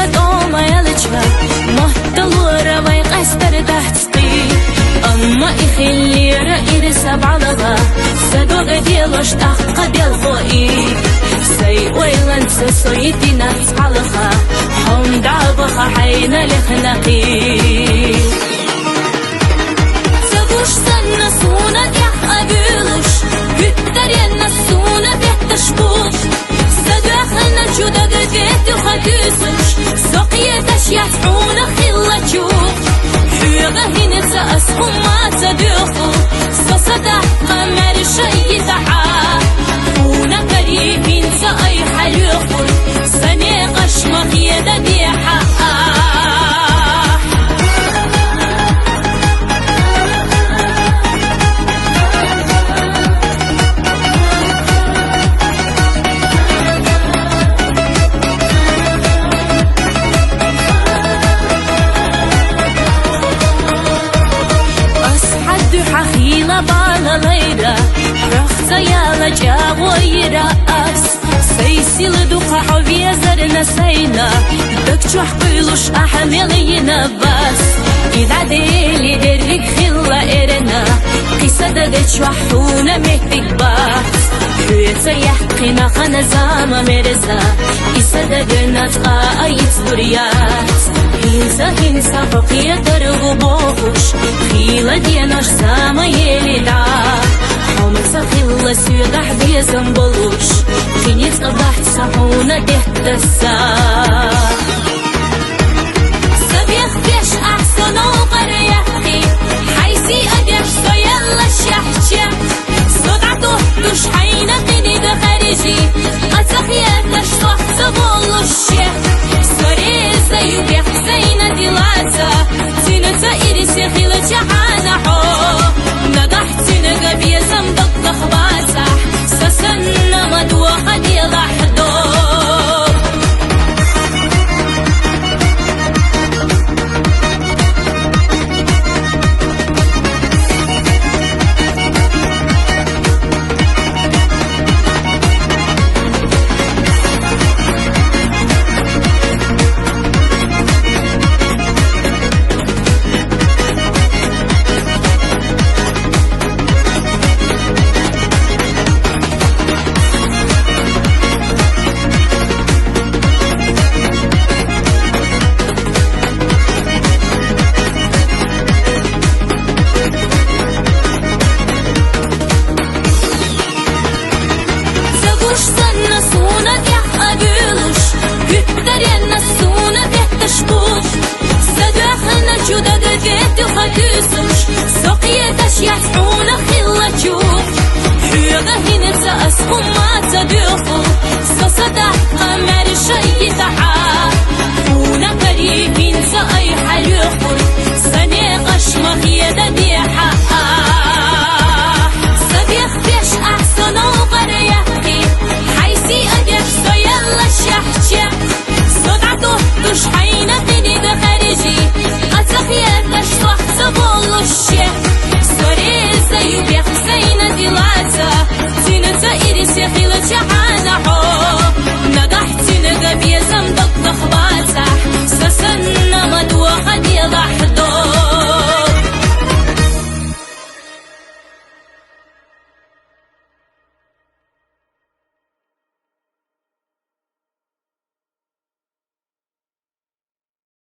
دوما يلجها مهتلورة ويقستر تحتقي أما إخلي رأي سبع لغا سدوغ ديلوش تحقا ديل خوئي سي ويلن سسويتي نفس حلقا حوم دعبخا حين لخنقي سبوش سنة سونة يح أبيلوش كتر ينا سونة بيتشبوش سدوخنا جودا قديت وخديسوش سقيتش يفعونا خلا جوش حيغة هنا سأسهم ما تدوخو سصدح قمر شي دعا فونا كريمين سأي حلوخو سنيقش مغيدة ديحا بالا ليرا رخصة يالا جاوي رأس سيسيل دوخة حوية زرنا سينا دكتو حقيلوش أحملينا بس إذا ديلي درك خلا إرنا قصة دكتو حونا مهتك بس حيث يحقنا خنزامة مرزا إسا دقنا تقايت دوريات هنسا فقية درغو بوخوش خيلة ديناش ساما يليدا حومسا خيلة سيدح بيزن بلوش خينيت قضحت سحونا دهتسا سبيخ بيش أحسن وقريحي حيسي أديش سيلا شحشة صدعته دوش حينا قيني دا خارجي أتخياتش صحت بولوش سوريزا يبيح زينا ديلاتا تينتا إريسي خيلة جعانا حو نضحتي نقبي زنبط لخباتا سسنا مدوخة ديلا حدوب سقيتش يفعونا خلا جوح حيغة هنا سأسهم ما تدوخو سصدح قمر شي دعا فونا كريمين سأي حلوخو سنيقش مغيدة ديحا سبيخ بيش أحسن وقريحي حيسي أديش سيلا شحشة صدعته دوش حينا قيني دا خارجي أتخياتش صحت بولوش سوريزا يبيح زينا ديلاتا تينتا إريسي خيلة جعانا حو نضحتي نقبي زنبط لخباتا سسن